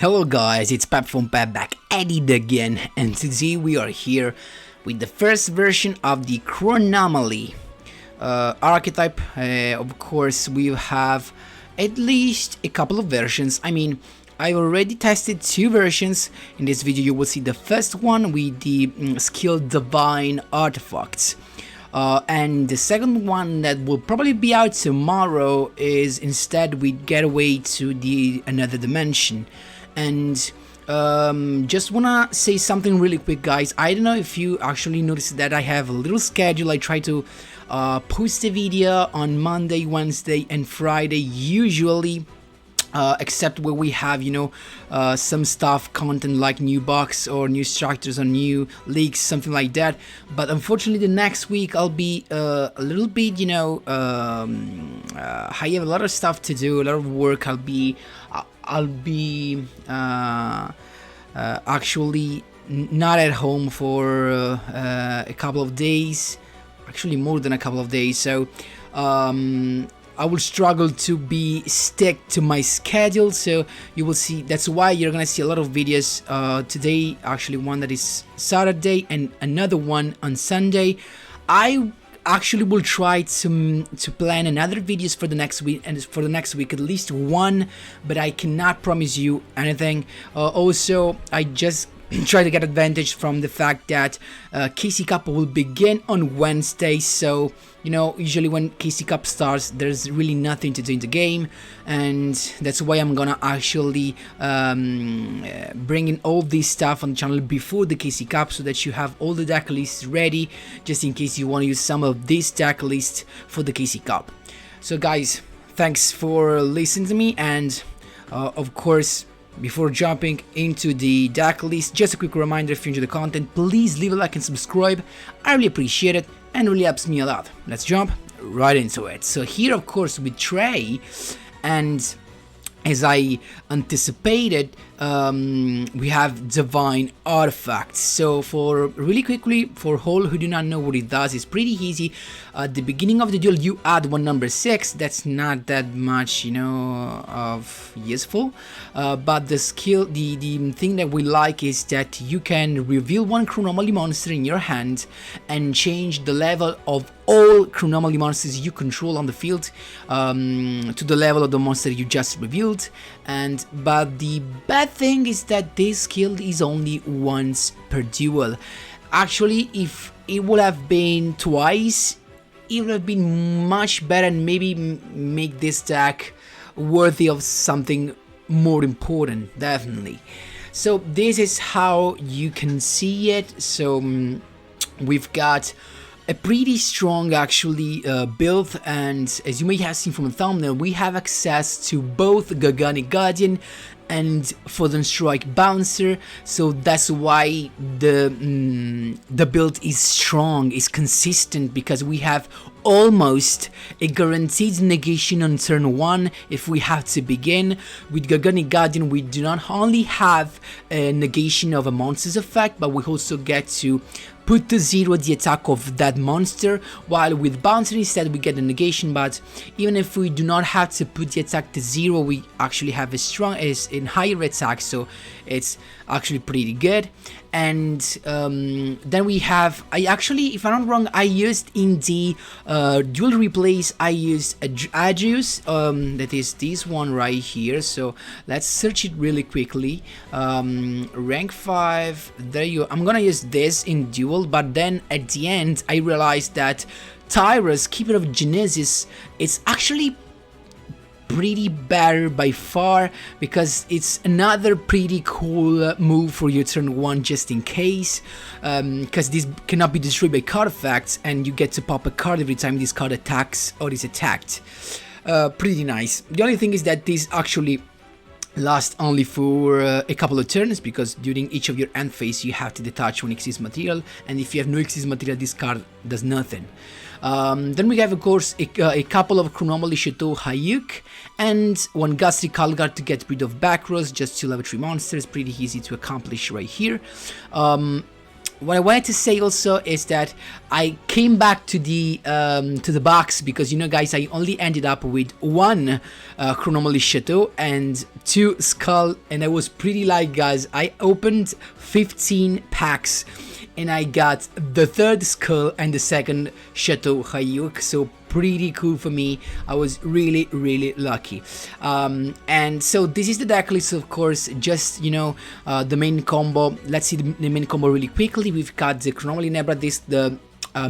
Hello guys, it's Pep from Pep back at it again, and today we are here with the first version of the CHRONOMALY archetype. Of course, we have at least a couple of versions. I mean, I already tested two versions. In this video you will see the first one with the skill Divine Artifacts. And the second one that will probably be out tomorrow is instead we get away to the another dimension. And just wanna say something really quick, guys. I don't know if you actually noticed that I have a little schedule. I try to post a video on Monday, Wednesday and Friday usually, except where we have, you know, some stuff, content like new box or new structures or new leaks, something like that. But unfortunately the next week I'll be a little bit, you know, I have a lot of stuff to do, a lot of work. I'll be actually not at home for a couple of days, actually more than a couple of days, so I will struggle to stick to my schedule. So you will see, that's why you're gonna see a lot of videos today, actually one that is Saturday and another one on Sunday. I actually will try to plan another videos for the next week, and for the next week at least one, but I cannot promise you anything. Also, I just try to get advantage from the fact that KC Cup will begin on Wednesday, so you know, usually when KC Cup starts there's really nothing to do in the game, and that's why I'm gonna actually bring in all this stuff on the channel before the KC Cup, so that you have all the deck lists ready just in case you want to use some of this deck list for the KC Cup. So guys, thanks for listening to me, and of course, before jumping into the deck list, just a quick reminder, if you enjoy the content, please leave a like and subscribe. I really appreciate it and really helps me a lot. Let's jump right into it. So here, of course, with Trey, and as I anticipated, we have Divine Artifacts. So for really quickly, for all who do not know what it does, it's pretty easy. At the beginning of the duel you add one number 6. That's not that much, you know, of useful, but the skill, the thing that we like is that you can reveal one CHRONOMALY monster in your hand and change the level of all CHRONOMALY monsters you control on the field to the level of the monster you just revealed. But the bad thing is that this skill is only once per duel. Actually, if it would have been twice, it would have been much better and maybe make this deck worthy of something more important, definitely. So this is how you can see it. So we've got a pretty strong actually build, and as you may have seen from the thumbnail, we have access to both Gargonic Guardian and Fallen Strike Bouncer, so that's why the build is strong, is consistent, because we have almost a guaranteed negation on turn 1 if we have to begin. With Gargonic Guardian we do not only have a negation of a monster's effect, but we also get to put to 0 the attack of that monster, while with Bouncer instead we get a negation. But even if we do not have to put the attack to 0, we actually have a strong, in higher attack, so it's actually pretty good. And then we have, I actually, if I'm not wrong, I used in the dual replays, I used a yugioh, that is this one right here. So let's search it really quickly. Rank 5, there you go. I'm gonna use this in duel, but then at the end I realized that Tyrus, Keeper of Genesis, it's actually pretty better by far, because it's another pretty cool move for your turn 1 just in case, because this cannot be destroyed by card effects and you get to pop a card every time this card attacks or is attacked. Pretty nice. The only thing is that this actually lasts only for a couple of turns, because during each of your end phase you have to detach one Xyz material, and if you have no Xyz material this card does nothing. Then we have, of course, a couple of CHRONOMALY Chateau Hayuk and one Ghastly Calgar to get rid of back rows, just 2 level 3 monsters, pretty easy to accomplish right here. what I wanted to say also is that I came back to the box because, you know, guys, I only ended up with one CHRONOMALY Chateau and 2 Skull, and I was pretty like, guys, I opened 15 packs and I got the 3rd Skull and the 2nd Chateau Hayuk, so pretty cool for me. I was really lucky. And so this is the deck list, of course, just, you know, the main combo. Let's see the main combo really quickly. We've got the CHRONOMALY Nebra disc, the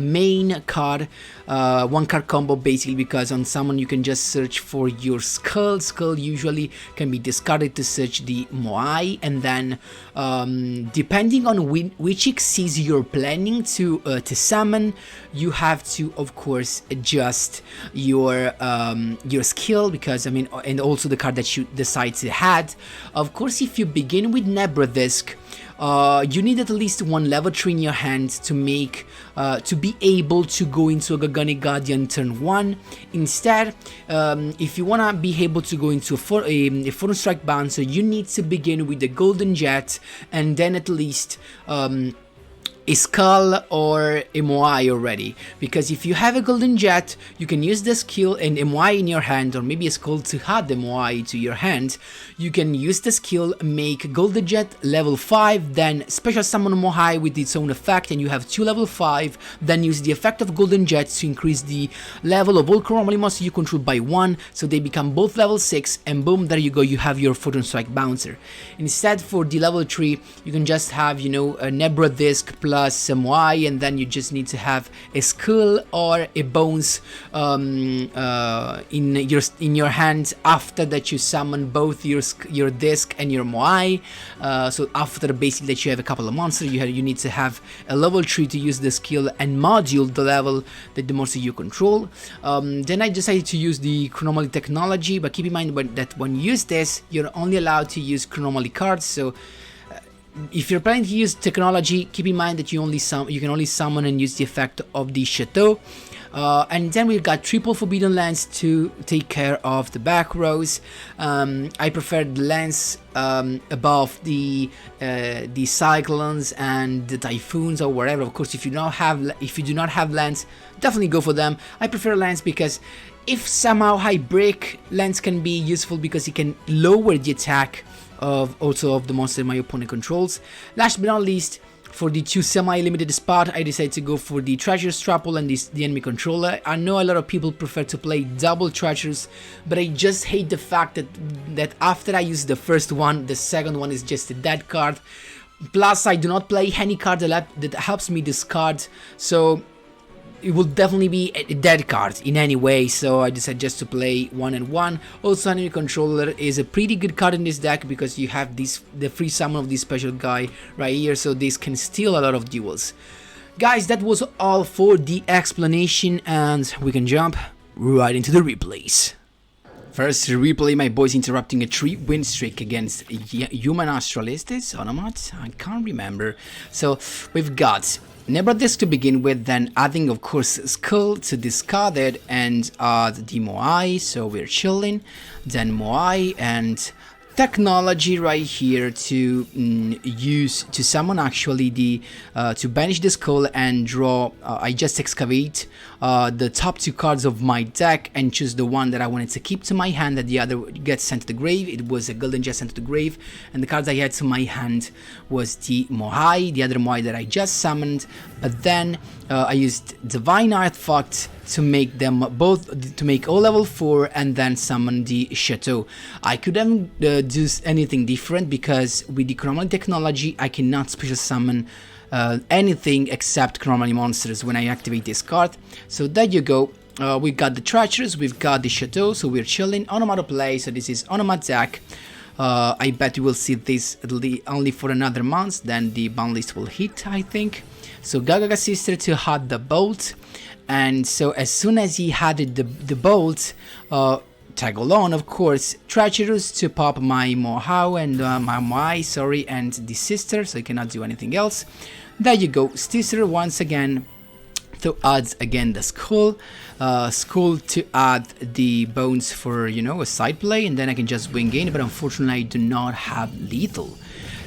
main card, 1 card combo, basically, because on summon you can just search for your Skull. Skull usually can be discarded to search the Moai, and then depending on which Xyz you're planning to summon, you have to, of course, adjust your skill, because I mean, and also the card that you decide to add. Of course, if you begin with Nebra disc, you need at least 1 level 3 in your hand to make to be able to go into a Gargani Guardian turn 1. Instead, if you wanna be able to go into a Fortune Strike bouncer, you need to begin with the Golden Jet and then at least a Skull or a Moai already, because if you have a Golden Jet, you can use the skill and a Moai in your hand, or maybe a Skull to add the Moai to your hand. You can use the skill, make Golden Jet level 5, then special summon Moai with its own effect, and you have 2 level 5, then use the effect of Golden Jet to increase the level of all CHRONOMALY monsters you control by 1, so they become both level 6, and boom, there you go, you have your Fortune Strike bouncer. Instead, for the level 3, you can just have, you know, a Nebra disc plus some Moai, and then you just need to have a Skull or a Bones in your hand after that you summon both your disc and your Moai. So after basically that you have a couple of monsters, you need to have a level 3 to use the skill and module the level that the monster you control. Then I decided to use the CHRONOMALY technology, but keep in mind that when you use this, you're only allowed to use CHRONOMALY cards. So if you're planning to use technology, keep in mind that you can only summon and use the effect of the Chateau. And then we've got triple Forbidden Lance to take care of the back rows. I prefer the Lance above the Cyclones and the Typhoons or whatever. Of course, if you do not have Lance, definitely go for them. I prefer Lance because if somehow I break, Lance can be useful because it can lower the attack of the monster my opponent controls. Last but not least, for the 2 semi-limited spot, I decided to go for the Treasure Strapple and the enemy controller. I know a lot of people prefer to play double treasures, but I just hate the fact that after I use the first one, the second one is just a dead card. Plus, I do not play any card that helps me discard, so it will definitely be a dead card in any way, so I decided just to play 1 and 1. Also, enemy controller is a pretty good card in this deck because you have the free summon of this special guy right here, so this can steal a lot of duels. Guys, that was all for the explanation, and we can jump right into the replays. First replay, my boys interrupting a 3-win streak against Human Astralistes, Onomat, I can't remember. So we've got Nebra disc to begin with, then adding of course Skull to discard it and add the Moai, so we're chilling. Then Moai and technology right here to use to summon actually the to banish the Skull and draw. I just excavate the top 2 cards of my deck and choose the one that I wanted to keep to my hand, that the other gets sent to the grave. It was a Golden Jet sent to the grave, and the cards I had to my hand was the Moai, the other Moai that I just summoned, but then I used Divine Artifact to make them both, to make all level 4 and then summon the Chateau. I couldn't do anything different because with the CHRONOMALY technology I cannot special summon anything except CHRONOMALY monsters when I activate this card. So there you go. We've got the Treacherous, we've got the Chateau, so we're chilling. Onomat play, so this is Onomat deck. I bet you will see this only for another month, then the ban list will hit, I think. So Gagaga Sister to add the Bolt, and so as soon as he added the Bolt, tag along, of course, Treacherous to pop my Mohau and my Moai, sorry, and the Sister, so he cannot do anything else. There you go, Stister once again to add again the Skull, Skull to add the Bones for, you know, a side play, and then I can just wing in, but unfortunately I do not have lethal.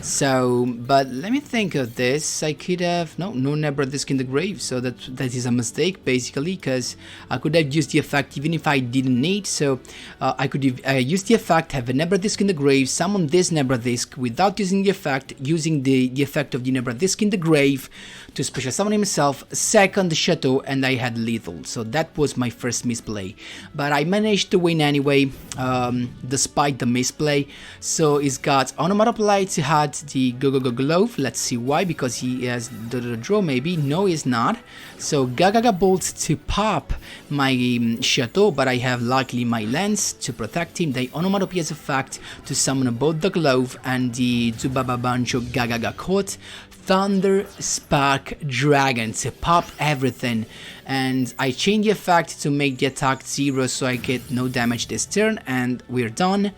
So, but let me think of this. I could have no Nebra Disc in the grave, so that is a mistake basically, because I could have used the effect even if I didn't need. So I could have used the effect, have a Nebra Disc in the grave, summon this Nebra Disc without using the effect, using the effect of the Nebra Disc in the grave to special summon himself, second Chateau, and I had lethal. So that was my first misplay, but I managed to win anyway, despite the misplay. So he's got Onomatopoeia to had the Glove. Let's see why, because he has the draw maybe. No, he's not. So Gaga Bolt to pop my Chateau, but I have luckily my lens to protect him. The Onomatopoeia's effect to summon both the Glove and the Zubaba Banjo Gaga Coat. Thunder Spark Dragon to pop everything, and I change the effect to make the attack 0 so I get no damage this turn, and we're done.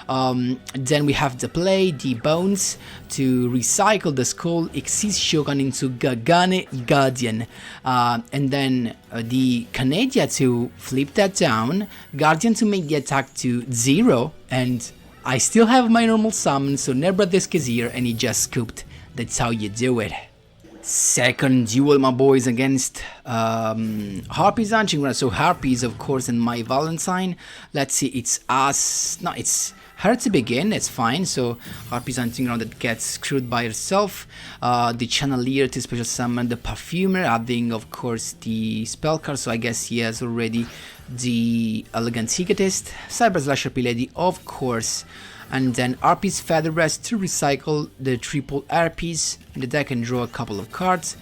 Then we have to play the Bones to recycle the Skull, Exis Shogun into Gagane Guardian, and then the Canadia to flip that down, Guardian to make the attack to 0, and I still have my normal summon, so Nebra Disc is here and he just scooped. That's how you do it. Second duel, my boys, against Harpies Anching. So Harpies, of course, and my Valentine. Let's see, it's us. No, it's her to begin. It's fine. So Harpies Hunting Ground that gets screwed by herself. The Channelier to special summon the Perfumer, adding, of course, the spell card. So I guess he has already the Elegant Egotist. Cyber Slasher Lady, of course. And then Harpies Feather Rest to recycle the triple Harpies in the deck and draw a couple of cards.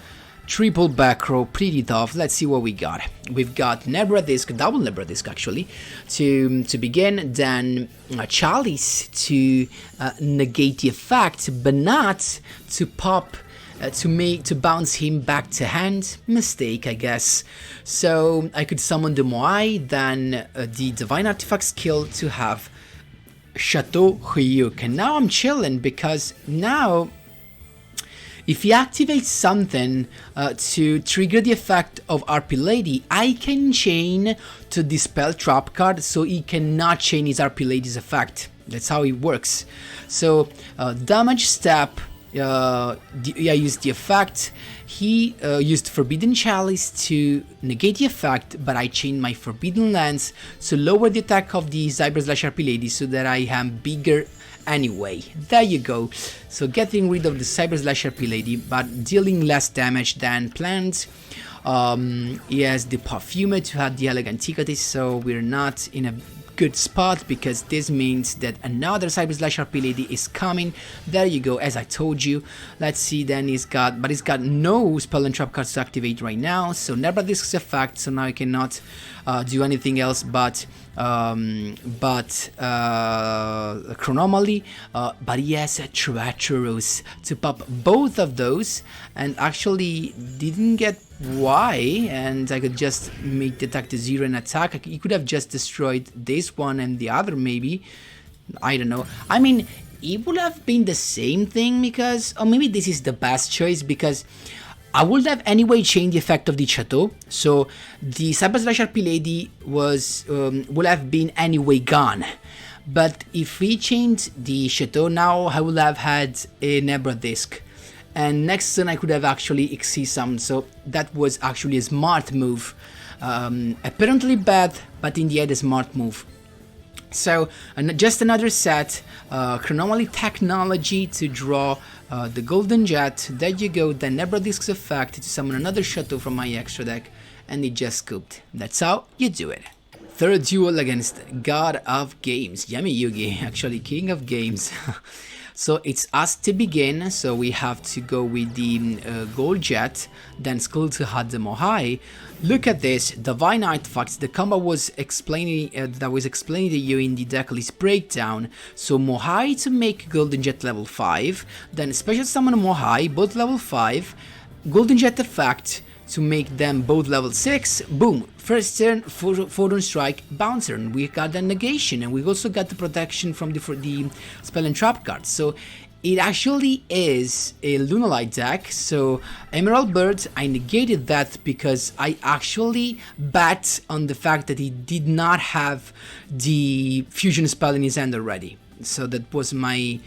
Triple back row, pretty tough. Let's see what we got. We've got Nebra Disc, double Nebra Disc actually, to begin. Then Chalice to negate the effect, but not to pop. To bounce him back to hand. Mistake, I guess. So I could summon the Moai, then the Divine Artifact skill to have Chateau Hyuk. And now I'm chilling, because now if he activates something to trigger the effect of RP Lady, I can chain to Dispel Trap card, so he cannot chain his RP Lady's effect. That's how it works. So damage step, I used the effect. He used Forbidden Chalice to negate the effect, but I chained my Forbidden Lance to lower the attack of the Cyber Slash RP Lady so that I am bigger anyway. There you go. So getting rid of the Cyber Slash RP Lady, but dealing less damage than planned. He has the Perfumer to have the Elegant Egotist, so we're not in a good spot, because this means that another Cyber Slash RP Lady is coming. There you go, as I told you. Let's see, then he's got no spell and trap cards to activate right now, so Nebra Disc's effect, so now I cannot do anything else but Chronomaly, but he has a Treacherous to pop both of those, and actually didn't get why, and I could just make the attack to 0 and attack. He could have just destroyed this one and the other, maybe. I don't know. I mean, it would have been the same thing, because, or maybe this is the best choice, because I would have anyway changed the effect of the Chateau, so the Cyber Slash RP Lady was would have been anyway gone. But if we changed the Chateau, now I would have had a Nebra Disc, and next turn I could have actually Exceed summoned, so that was actually a smart move. Apparently bad, but in the end a smart move. So just another set, Chronomaly Technology to draw the Golden Jet. There you go, the Nebra Disc's effect to summon another Chateau from my extra deck, and it just scooped. That's how you do it. Third duel against God of Games, Yami Yugi, actually King of Games. So it's us to begin, so we have to go with the Gold Jet, then Skull to Had the Mohai. Look at this, Divine Artifacts, the combo was explaining that was explained to you in the Decklist Breakdown. So Mohai to make Golden Jet level 5, then Special Summon Mohai, both level 5, Golden Jet effect to make them both level 6, boom, first turn, Photon Strike, bouncer, and we got the negation, and we also got the protection from the spell and trap cards. So it actually is a Lunalight deck. So Emerald Bird, I negated that because I actually bet on the fact that he did not have the fusion spell in his hand already. So that was my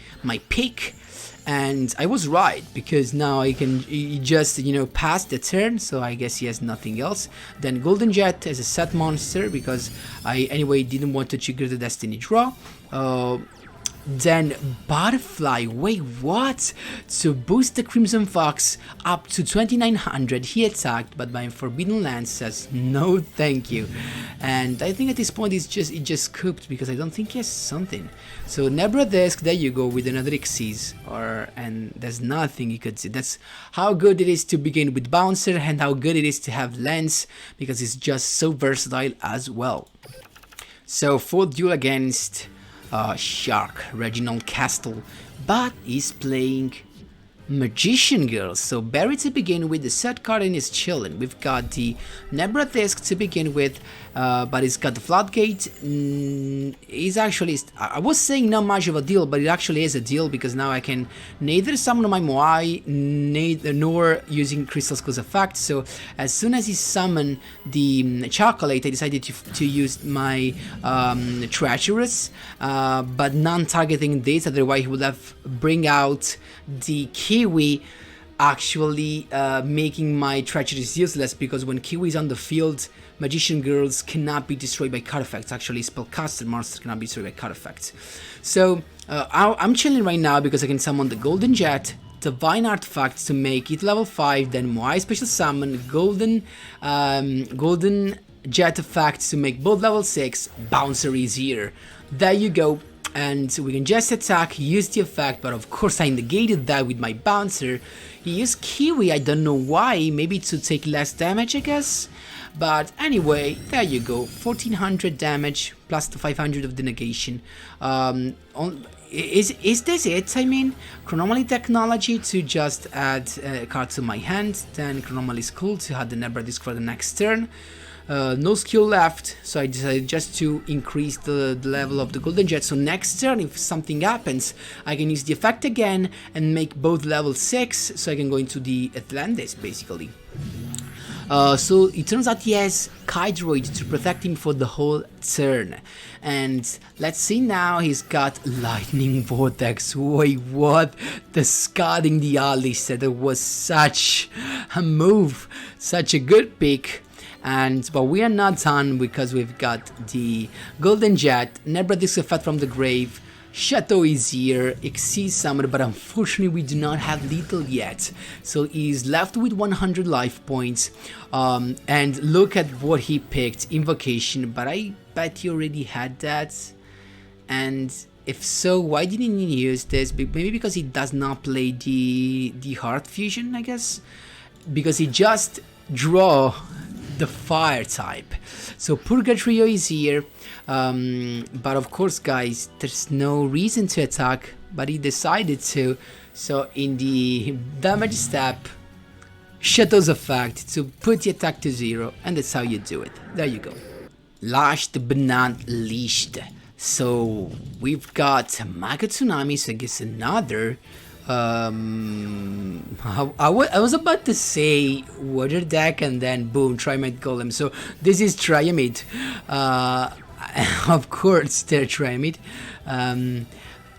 pick. And I was right, because now I can just, you know, pass the turn, so I guess he has nothing else. Then Golden Jet as a set monster, because I anyway didn't want to trigger the Destiny draw. Then Butterfly, wait, what? To boost the Crimson Fox up to 2900, he attacked, but my Forbidden Lance says no thank you. And I think at this point it just cooked, because I don't think he has something. So Nebradisk, there you go, with another Xyz, and there's nothing you could see. That's how good it is to begin with Bouncer, and how good it is to have Lance, because it's just so versatile as well. So for Duel against Shark, Reginald Castle, but he's playing Magician Girl. So Barry to begin with, the set card and is chilling. We've got the Nebradisk to begin with, but he's got the Floodgate. He's actually, I was saying not much of a deal, but it actually is a deal, because now I can neither summon my Moai nor using Crystal Skull's effect. So as soon as he summoned the Chocolate, I decided to use my Treacherous, but non-targeting this, otherwise he would have bring out the Kiwi, actually making my Treacherous useless, because when Kiwi is on the field, Magician Girls cannot be destroyed by card effects. Actually, Spellcaster monsters cannot be destroyed by card effects. So I'm chilling right now, because I can summon the Golden Jet, Divine Artifact to make it level 5, then Moai Special Summon, Golden Jet Effect to make both level 6, Bouncer is here. There you go. And we can just attack, use the effect, but of course I negated that with my Bouncer. He used Kiwi, I don't know why, maybe to take less damage, I guess. But anyway, there you go, 1400 damage plus the 500 of the negation. Is this it? I mean, Chronomaly technology to just add a card to my hand, then Chronomaly is cool to add the Nebradisk for the next turn. No skill left, so I decided just to increase the level of the Golden Jet, so next turn if something happens I can use the effect again and make both level 6, so I can go into the Atlantis basically. So it turns out he has Kydroid to protect him for the whole turn. And let's see now, he's got Lightning Vortex. Wait, what? Discarding the Alice, that was such a move, such a good pick. But we are not done, because we've got the Golden Jet, Nebradisk effect from the grave, Chateau is here, Xyz Summoner, but unfortunately we do not have lethal yet. So he's left with 100 life points. And look at what he picked, Invocation, but I bet he already had that. And if so, why didn't he use this? Maybe because he does not play the Heart Fusion, I guess? Because he just draw the fire type. So Purgatrio is here, but of course guys, there's no reason to attack, but he decided to. So in the damage step, Chateau's effect to put the attack to 0, and that's how you do it. There you go. Lashed but not leashed. So we've got Mega Tsunamis against another I was about to say water deck, and then boom, Triamid Golem. So this is Triamid. Of course, they're Triamid.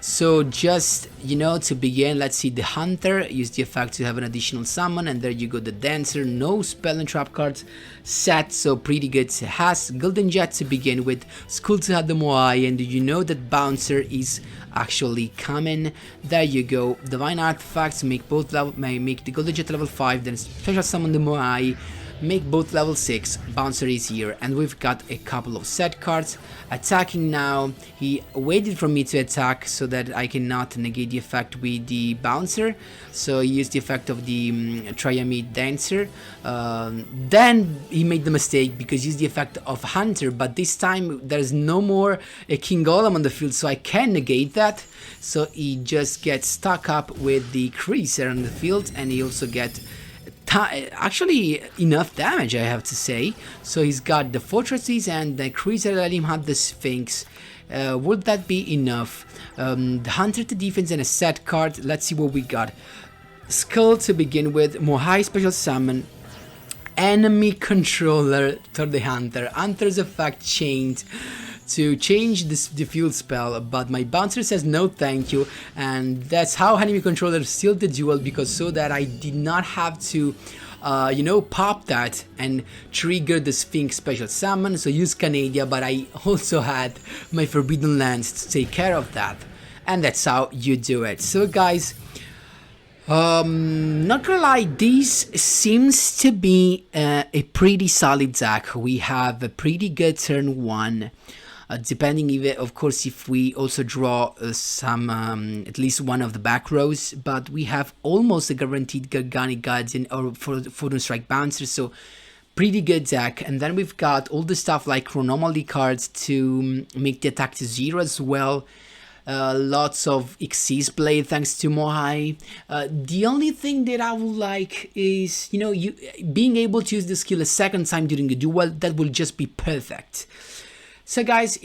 So just, you know, to begin, let's see the Hunter, use the effect to have an additional summon, and there you go, the Dancer, no spell and trap cards set, so pretty good. It has Golden Jet to begin with, Skull to have the Moai, and you know that Bouncer is actually coming. There you go, Divine Artifacts, make both level, make the Golden Jet level 5, then special summon the Moai, make both level 6, Bouncer is here, and we've got a couple of set cards. Attacking now, he waited for me to attack so that I cannot negate the effect with the Bouncer, so he used the effect of the Triamid Dancer. Then he made the mistake because he used the effect of Hunter, but this time there's no more a King Golem on the field, so I can negate that, so he just gets stuck up with the Creaser on the field, and he also gets actually enough damage, I have to say. So he's got the Fortresses and the Creaser, let him have the Sphinx. Would that be enough? The Hunter to defense and a set card. Let's see what we got. Skull to begin with, Moai special summon, enemy controller for the Hunter. Hunter's effect chained to change the fuel spell, but my bouncer says no thank you, and that's how enemy controller sealed the duel, because so that I did not have to you know, pop that and trigger the Sphinx special summon, so use Canadia, but I also had my Forbidden Lands to take care of that, and that's how you do it. So guys, not gonna lie, this seems to be a pretty solid deck. We have a pretty good turn 1, depending if, of course, if we also draw some, at least one of the back rows, but we have almost a guaranteed Gargani Guardian or Photon Strike Bouncer, so pretty good deck. And then we've got all the stuff like Chronomaly cards to make the attack to 0 as well. Lots of Xyz play thanks to Mohai. The only thing that I would like is, you know, you being able to use the skill a second time during a duel. That will just be perfect. So guys,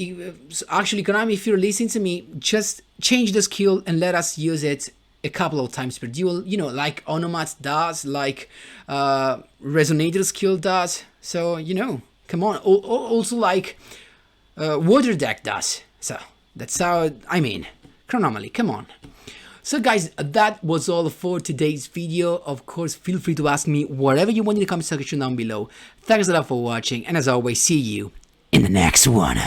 actually Konami, if you're listening to me, just change the skill and let us use it a couple of times per duel, you know, like Onomat does, like Resonator skill does. So, you know, come on. Also like Water Deck does. So that's how, I mean, Chronomaly, come on. So guys, that was all for today's video. Of course, feel free to ask me whatever you want in the comment section down below. Thanks a lot for watching, and as always, see you in the next one.